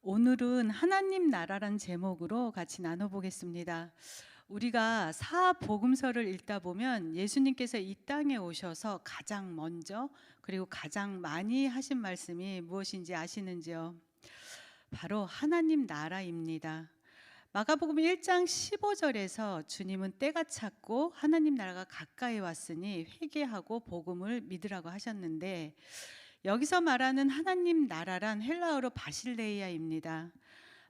오늘은 하나님 나라란 제목으로 같이 나눠보겠습니다. 우리가 사복음서를 읽다 보면 예수님께서 이 땅에 오셔서 가장 먼저 그리고 가장 많이 하신 말씀이 무엇인지 아시는지요? 바로 하나님 나라입니다. 마가복음 1장 15절에서 주님은 때가 찼고 하나님 나라가 가까이 왔으니 회개하고 복음을 믿으라고 하셨는데, 여기서 말하는 하나님 나라란 헬라어로 바실레이아입니다.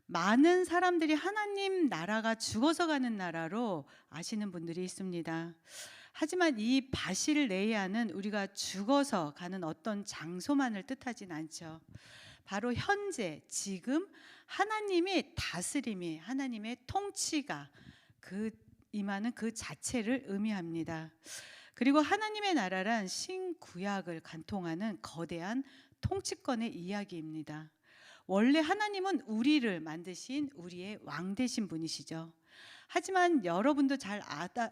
많은 사람들이 하나님 나라가 죽어서 가는 나라로 아시는 분들이 있습니다. 하지만 이 바실레이아는 우리가 죽어서 가는 어떤 장소만을 뜻하진 않죠. 바로 현재, 지금 하나님의 다스림이, 하나님의 통치가 임하는 그 자체를 의미합니다. 그리고 하나님의 나라란 신구약을 관통하는 거대한 통치권의 이야기입니다. 원래 하나님은 우리를 만드신 우리의 왕 되신 분이시죠. 하지만 여러분도 잘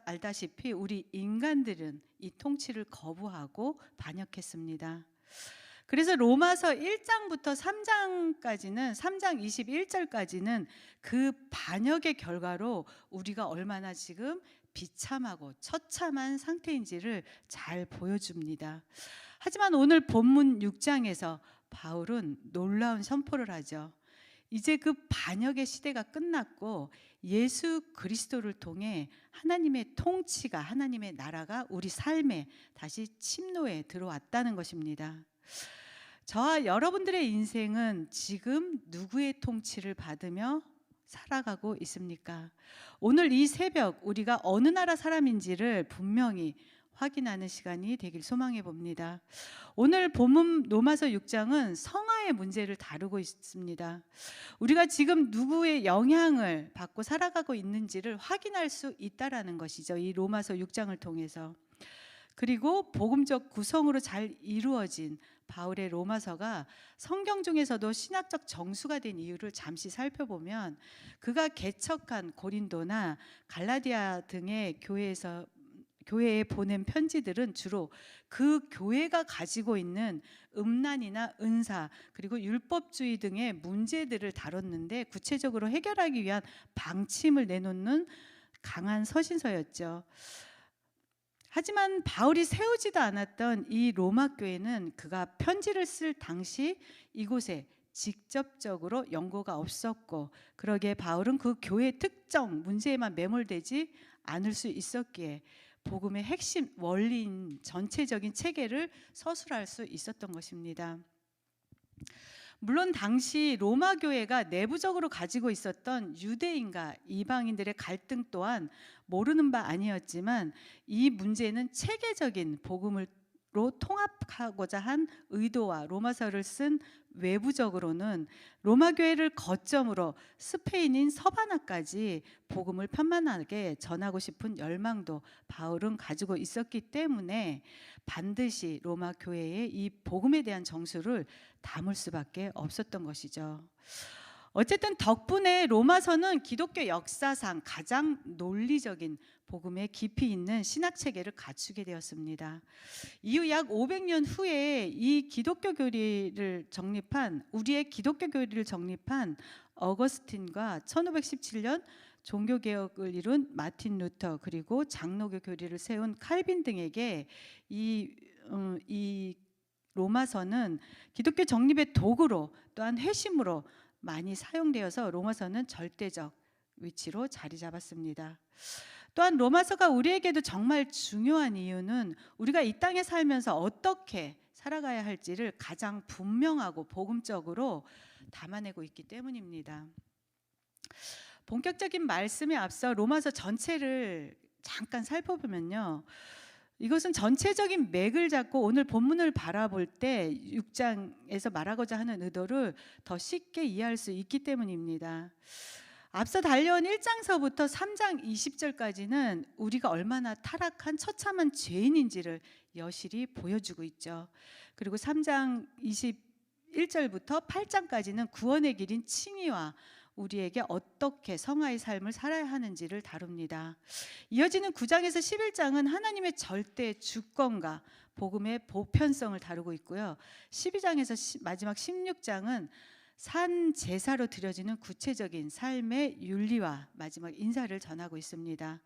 알다시피 우리 인간들은 이 통치를 거부하고 반역했습니다. 그래서 로마서 1장부터 3장까지는 3장 21절까지는 그 반역의 결과로 우리가 얼마나 지금 비참하고 처참한 상태인지를 잘 보여줍니다. 하지만 오늘 본문 6장에서 바울은 놀라운 선포를 하죠. 이제 그 반역의 시대가 끝났고 예수 그리스도를 통해 하나님의 통치가, 하나님의 나라가 우리 삶에 다시 침노에 들어왔다는 것입니다. 저와 여러분들의 인생은 지금 누구의 통치를 받으며 살아가고 있습니까? 오늘 이 새벽 우리가 어느 나라 사람인지를 분명히 확인하는 시간이 되길 소망해 봅니다. 오늘 본문 로마서 6장은 성화의 문제를 다루고 있습니다. 우리가 지금 누구의 영향을 받고 살아가고 있는지를 확인할 수 있다라는 것이죠. 이 로마서 6장을 통해서. 그리고 복음적 구성으로 잘 이루어진 바울의 로마서가 성경 중에서도 신학적 정수가 된 이유를 잠시 살펴보면, 그가 개척한 고린도나 갈라디아 등의 교회에 보낸 편지들은 주로 그 교회가 가지고 있는 음란이나 은사 그리고 율법주의 등의 문제들을 다뤘는데, 구체적으로 해결하기 위한 방침을 내놓는 강한 서신서였죠. 하지만 바울이 세우지도 않았던 이 로마 교회는 그가 편지를 쓸 당시 이곳에 직접적으로 연고가 없었고, 그러기에 바울은 그 교회의 특정 문제에만 매몰되지 않을 수 있었기에 복음의 핵심 원리인 전체적인 체계를 서술할 수 있었던 것입니다. 물론 당시 로마 교회가 내부적으로 가지고 있었던 유대인과 이방인들의 갈등 또한 모르는 바 아니었지만, 이 문제는 체계적인 복음으로 통합하고자 한 의도와 로마서를 쓴 외부적으로는 로마 교회를 거점으로 스페인인 서바나까지 복음을 편만하게 전하고 싶은 열망도 바울은 가지고 있었기 때문에 반드시 로마 교회의 이 복음에 대한 정수를 담을 수밖에 없었던 것이죠. 어쨌든 덕분에 로마서는 기독교 역사상 가장 논리적인 복음에 깊이 있는 신학 체계를 갖추게 되었습니다. 이후 약 500년 후에 이 기독교 교리를 정립한, 우리의 기독교 교리를 정립한 어거스틴과 1517년 종교개혁을 이룬 마틴 루터, 그리고 장로교 교리를 세운 칼빈 등에게 이 로마서는 기독교 정립의 도구로, 또한 회심으로 많이 사용되어서 로마서는 절대적 위치로 자리 잡았습니다. 또한 로마서가 우리에게도 정말 중요한 이유는 우리가 이 땅에 살면서 어떻게 살아가야 할지를 가장 분명하고 복음적으로 담아내고 있기 때문입니다. 본격적인 말씀에 앞서 로마서 전체를 잠깐 살펴보면요, 이것은 전체적인 맥을 잡고 오늘 본문을 바라볼 때 6장에서 말하고자 하는 의도를 더 쉽게 이해할 수 있기 때문입니다. 앞서 달려온 1장서부터 3장 20절까지는 우리가 얼마나 타락한 처참한 죄인인지를 여실히 보여주고 있죠. 그리고 3장 21절부터 8장까지는 구원의 길인 칭의와 우리에게 어떻게 성화의 삶을 살아야 하는지를 다룹니다. 이어지는 9장에서 11장은 하나님의 절대 주권과 복음의 보편성을 다루고 있고요. 12장에서 마지막 16장은 산 제사로 드려지는 구체적인 삶의 윤리와 마지막 인사를 전하고 있습니다.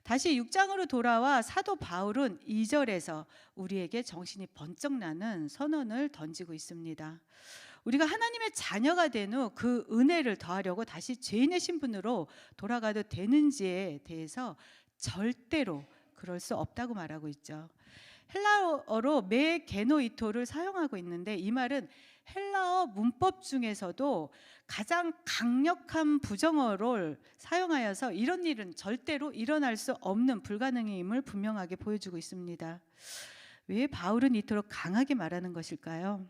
다시 6장으로 돌아와 사도 바울은 2절에서 우리에게 정신이 번쩍 나는 선언을 던지고 있습니다. 우리가 하나님의 자녀가 된 후 그 은혜를 더하려고 다시 죄인의 신분으로 돌아가도 되는지에 대해서 절대로 그럴 수 없다고 말하고 있죠. 헬라어로 메게노이토를 사용하고 있는데, 이 말은 헬라어 문법 중에서도 가장 강력한 부정어를 사용하여서 이런 일은 절대로 일어날 수 없는 불가능임을 분명하게 보여주고 있습니다. 왜 바울은 이토록 강하게 말하는 것일까요?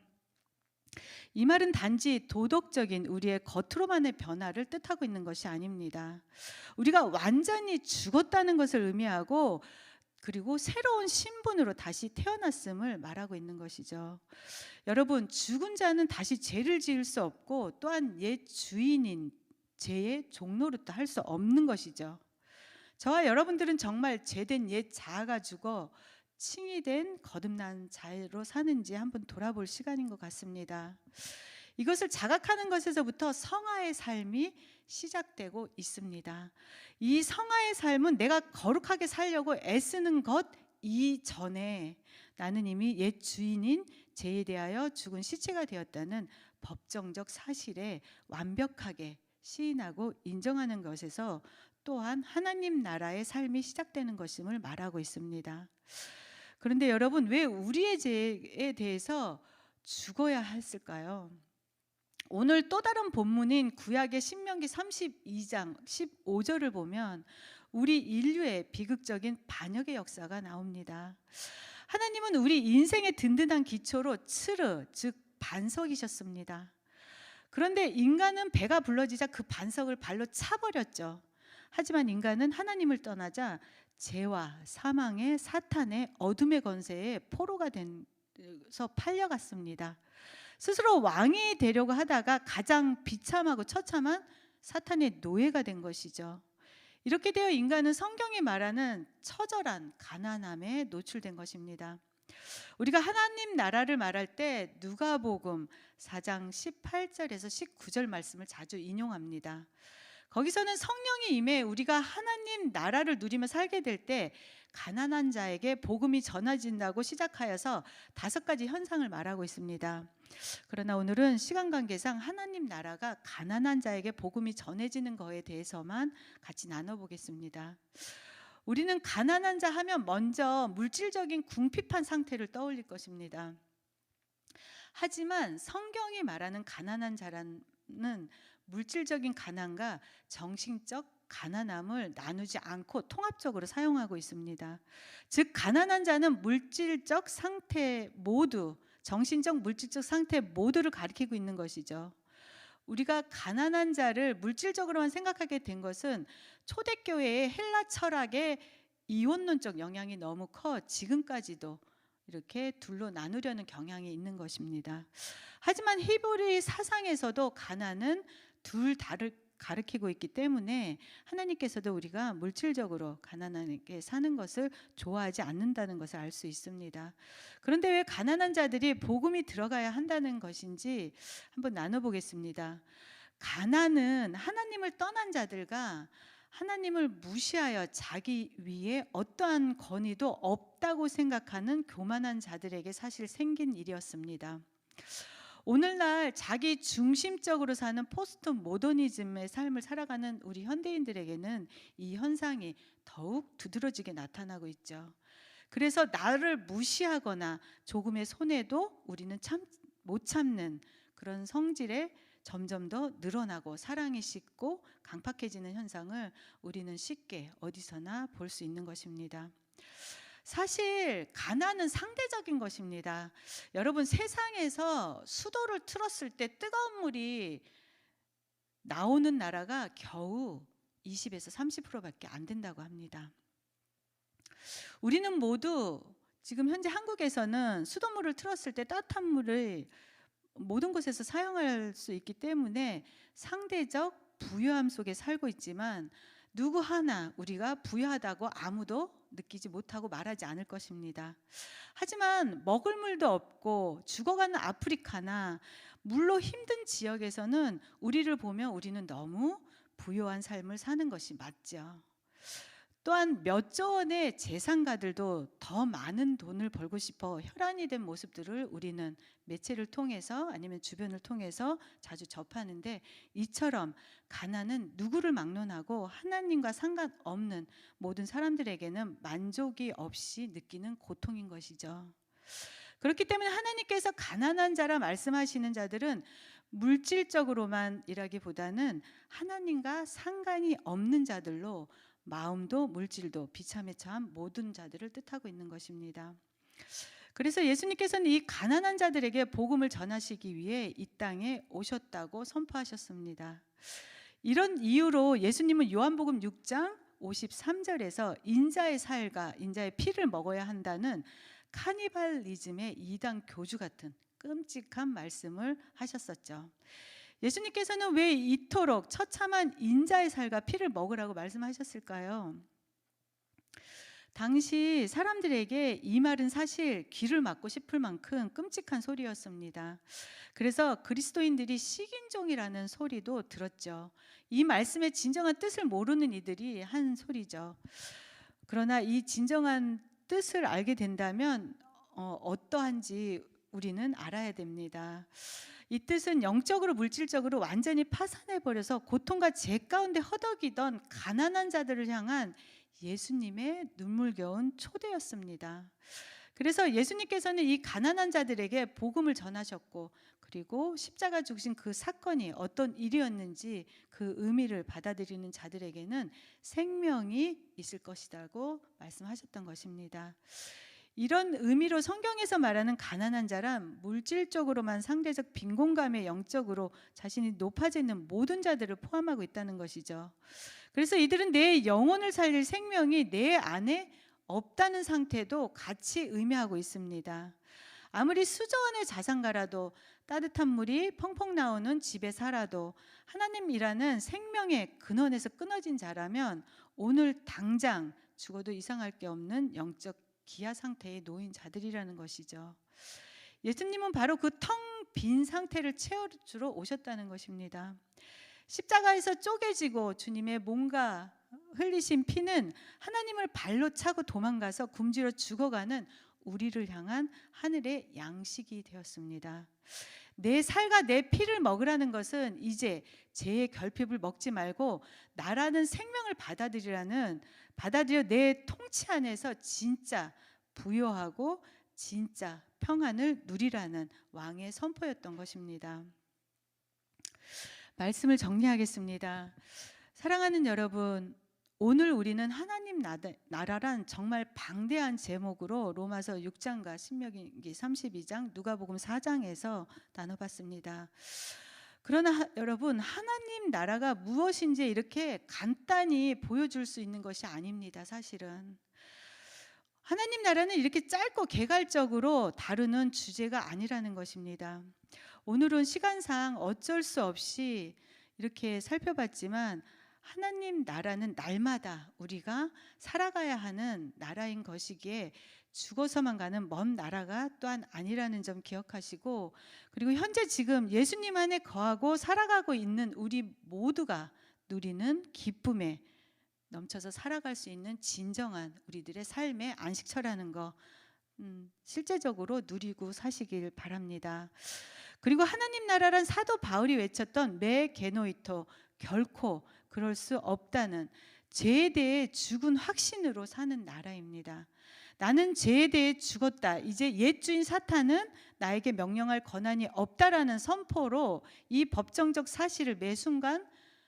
이 말은 단지 도덕적인 우리의 겉으로만의 변화를 뜻하고 있는 것이 아닙니다. 우리가 완전히 죽었다는 것을 의미하고, 그리고 새로운 신분으로 다시 태어났음을 말하고 있는 것이죠. 여러분, 죽은 자는 다시 죄를 지을 수 없고, 또한 옛 주인인 죄의 종노릇도 할 수 없는 것이죠. 저와 여러분들은 정말 죄된 옛 자아가 죽어 칭의된 거듭난 자로 사는지 한번 돌아볼 시간인 것 같습니다. 이것을 자각하는 것에서부터 성화의 삶이 시작되고 있습니다. 이 성화의 삶은 내가 거룩하게 살려고 애쓰는 것 이전에 나는 이미 옛 주인인 죄에 대하여 죽은 시체가 되었다는 법정적 사실에 완벽하게 시인하고 인정하는 것에서 또한 하나님 나라의 삶이 시작되는 것임을 말하고 있습니다. 그런데 여러분, 왜 우리의 죄에 대해서 죽어야 했을까요? 오늘 또 다른 본문인 구약의 신명기 32장 15절을 보면 우리 인류의 비극적인 반역의 역사가 나옵니다. 하나님은 우리 인생의 든든한 기초로 츠르, 즉 반석이셨습니다. 그런데 인간은 배가 불러지자 그 반석을 발로 차버렸죠. 하지만 인간은 하나님을 떠나자 죄와 사망의 사탄의 어둠의 권세에 포로가 돼서 팔려갔습니다. 스스로 왕이 되려고 하다가 가장 비참하고 처참한 사탄의 노예가 된 것이죠. 이렇게 되어 인간은 성경이 말하는 처절한 가난함에 노출된 것입니다. 우리가 하나님 나라를 말할 때 누가복음 4장 18절에서 19절 말씀을 자주 인용합니다. 거기서는 성령이 임해 우리가 하나님 나라를 누리며 살게 될 때 가난한 자에게 복음이 전해진다고 시작하여서 5가지 현상을 말하고 있습니다. 그러나 오늘은 시간 관계상 하나님 나라가 가난한 자에게 복음이 전해지는 것에 대해서만 같이 나눠보겠습니다. 우리는 가난한 자 하면 먼저 물질적인 궁핍한 상태를 떠올릴 것입니다. 하지만 성경이 말하는 가난한 자라는 물질적인 가난과 정신적 가난함을 나누지 않고 통합적으로 사용하고 있습니다. 즉 가난한 자는 물질적 상태 모두, 정신적 물질적 상태 모두를 가리키고 있는 것이죠. 우리가 가난한 자를 물질적으로만 생각하게 된 것은 초대교회의 헬라 철학의 이원론적 영향이 너무 커 지금까지도 이렇게 둘로 나누려는 경향이 있는 것입니다. 하지만 히브리 사상에서도 가난은 둘 다를 가리키고 있기 때문에 하나님께서도 우리가 물질적으로 가난하게 사는 것을 좋아하지 않는다는 것을 알 수 있습니다. 그런데 왜 가난한 자들이 복음이 들어가야 한다는 것인지 한번 나눠보겠습니다. 가난은 하나님을 떠난 자들과 하나님을 무시하여 자기 위에 어떠한 권위도 없다고 생각하는 교만한 자들에게 사실 생긴 일이었습니다. 오늘날 자기 중심적으로 사는 포스트 모더니즘의 삶을 살아가는 우리 현대인들에게는 이 현상이 더욱 두드러지게 나타나고 있죠. 그래서 나를 무시하거나 조금의 손해도 우리는 못 참는 그런 성질에 점점 더 늘어나고 사랑이 식고 강팍해지는 현상을 우리는 쉽게 어디서나 볼 수 있는 것입니다. 사실 가난은 상대적인 것입니다. 여러분, 세상에서 수도를 틀었을 때 뜨거운 물이 나오는 나라가 겨우 20에서 30%밖에 안 된다고 합니다. 우리는 모두 지금 현재 한국에서는 수돗물을 틀었을 때 따뜻한 물을 모든 곳에서 사용할 수 있기 때문에 상대적 부유함 속에 살고 있지만 누구 하나 우리가 부유하다고 아무도 느끼지 못하고 말하지 않을 것입니다. 하지만 먹을 물도 없고 죽어가는 아프리카나 물로 힘든 지역에서는 우리를 보면 우리는 너무 부유한 삶을 사는 것이 맞죠. 또한 몇 조 원의 재산가들도 더 많은 돈을 벌고 싶어 혈안이 된 모습들을 우리는 매체를 통해서 아니면 주변을 통해서 자주 접하는데, 이처럼 가난은 누구를 막론하고 하나님과 상관없는 모든 사람들에게는 만족이 없이 느끼는 고통인 것이죠. 그렇기 때문에 하나님께서 가난한 자라 말씀하시는 자들은 물질적으로만 이라기보다는 하나님과 상관이 없는 자들로 마음도 물질도 비참에 처한 모든 자들을 뜻하고 있는 것입니다. 그래서 예수님께서는 이 가난한 자들에게 복음을 전하시기 위해 이 땅에 오셨다고 선포하셨습니다. 이런 이유로 예수님은 요한복음 6장 53절에서 인자의 살과 인자의 피를 먹어야 한다는 카니발리즘의 이단 교주 같은 끔찍한 말씀을 하셨었죠. 예수님께서는 왜 이토록 처참한 인자의 살과 피를 먹으라고 말씀하셨을까요? 당시 사람들에게 이 말은 사실 귀를 막고 싶을 만큼 끔찍한 소리였습니다. 그래서 그리스도인들이 식인종이라는 소리도 들었죠. 이 말씀의 진정한 뜻을 모르는 이들이 한 소리죠. 그러나 이 진정한 뜻을 알게 된다면 어떠한지 우리는 알아야 됩니다. 이 뜻은 영적으로 물질적으로 완전히 파산해버려서 고통과 죄 가운데 허덕이던 가난한 자들을 향한 예수님의 눈물겨운 초대였습니다. 그래서 예수님께서는 이 가난한 자들에게 복음을 전하셨고, 그리고 십자가 죽으신 그 사건이 어떤 일이었는지 그 의미를 받아들이는 자들에게는 생명이 있을 것이라고 말씀하셨던 것입니다. 이런 의미로 성경에서 말하는 가난한 자란 물질적으로만 상대적 빈곤감에 영적으로 자신이 높아져 있는 모든 자들을 포함하고 있다는 것이죠. 그래서 이들은 내 영혼을 살릴 생명이 내 안에 없다는 상태도 같이 의미하고 있습니다. 아무리 수조원의 자산가라도, 따뜻한 물이 펑펑 나오는 집에 살아도 하나님이라는 생명의 근원에서 끊어진 자라면 오늘 당장 죽어도 이상할 게 없는 영적 기아 상태에 놓인 자들이라는 것이죠. 예수님은 바로 그 텅 빈 상태를 채워주러 오셨다는 것입니다. 십자가에서 쪼개지고 주님의 몸과 흘리신 피는 하나님을 발로 차고 도망가서 굶주려 죽어가는 우리를 향한 하늘의 양식이 되었습니다. 내 살과 내 피를 먹으라는 것은 이제 죄의 결핍을 먹지 말고 나라는 생명을 받아들여 내 통치 안에서 진짜 부요하고 진짜 평안을 누리라는 왕의 선포였던 것입니다. 말씀을 정리하겠습니다. 사랑하는 여러분, 오늘 우리는 하나님 나라란 정말 방대한 제목으로 로마서 6장과 신명기 32장, 누가복음 4장에서 나눠봤습니다. 그러나 여러분, 하나님 나라가 무엇인지 이렇게 간단히 보여줄 수 있는 것이 아닙니다. 사실은 하나님 나라는 이렇게 짧고 개괄적으로 다루는 주제가 아니라는 것입니다. 오늘은 시간상 어쩔 수 없이 이렇게 살펴봤지만 하나님 나라는 날마다 우리가 살아가야 하는 나라인 것이기에 죽어서만 가는 먼 나라가 또한 아니라는 점 기억하시고, 그리고 현재 지금 예수님 안에 거하고 살아가고 있는 우리 모두가 누리는 기쁨에 넘쳐서 살아갈 수 있는 진정한 우리들의 삶의 안식처라는 거 실제적으로 누리고 사시길 바랍니다. 그리고 하나님 나라란 사도 바울이 외쳤던 메 게노이토, 결코 그럴 수 없다는 죄에 대해 죽은 확신으로 사는 나라입니다. 나는 죄에 대해 죽었다. 이제 옛 주인 사탄은 나에게 명령할 권한이 없다라는 선포로 이 법정적 사실을 매 순간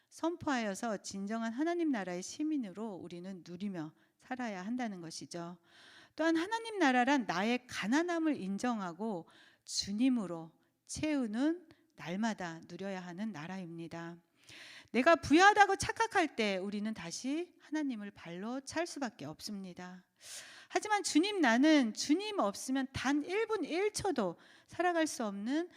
선포하여서 진정한 하나님 나라의 시민으로 우리는 누리며 살아야 한다는 것이죠. 또한 하나님 나라란 나의 가난함을 인정하고 주님으로 채우는 날마다 누려야 하는 나라입니다. 내가 부유하다고 착각할 때 우리는 다시 하나님을 발로 찰 수밖에 없습니다. 하지만 나는 주님 없으면 단 1분 1초도 살아갈 수 없는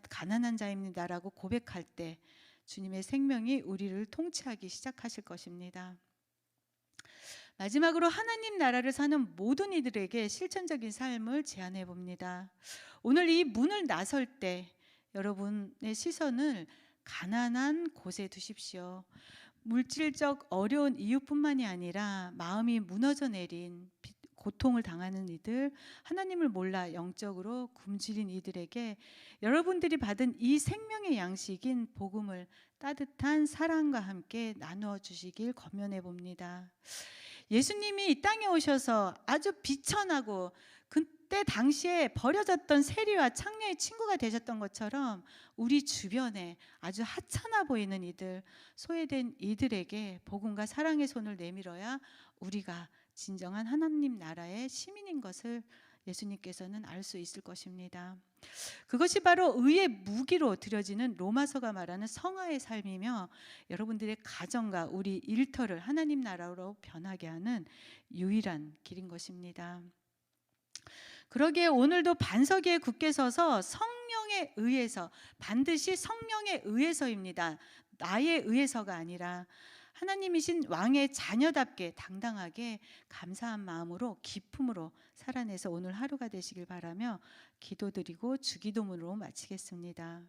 가난한 자입니다라고 고백할 때 주님의 생명이 우리를 통치하기 시작하실 것입니다. 마지막으로 하나님 나라를 사는 모든 이들에게 실천적인 삶을 제안해 봅니다. 오늘 이 문을 나설 때 여러분의 시선을 가난한 곳에 두십시오. 물질적 어려운 이유뿐만이 아니라 마음이 무너져 내린 고통을 당하는 이들, 하나님을 몰라 영적으로 굶주린 이들에게 여러분들이 받은 이 생명의 양식인 복음을 따뜻한 사랑과 함께 나누어 주시길 권면해 봅니다. 예수님이 이 땅에 오셔서 아주 비천하고 그때 당시에 버려졌던 세리와 창녀의 친구가 되셨던 것처럼 우리 주변에 아주 하찮아 보이는 이들, 소외된 이들에게 복음과 사랑의 손을 내밀어야 우리가 진정한 하나님 나라의 시민인 것을 예수님께서는 알 수 있을 것입니다. 그것이 바로 의의 무기로 드려지는 로마서가 말하는 성화의 삶이며 여러분들의 가정과 우리 일터를 하나님 나라로 변하게 하는 유일한 길인 것입니다. 그러기에 오늘도 반석 위에 굳게 서서 성령에 의해서, 반드시 성령에 의해서입니다. 나에 의해서가 아니라 하나님이신 왕의 자녀답게 당당하게 감사한 마음으로 기쁨으로 살아내서 오늘 하루가 되시길 바라며 기도드리고 주기도문으로 마치겠습니다.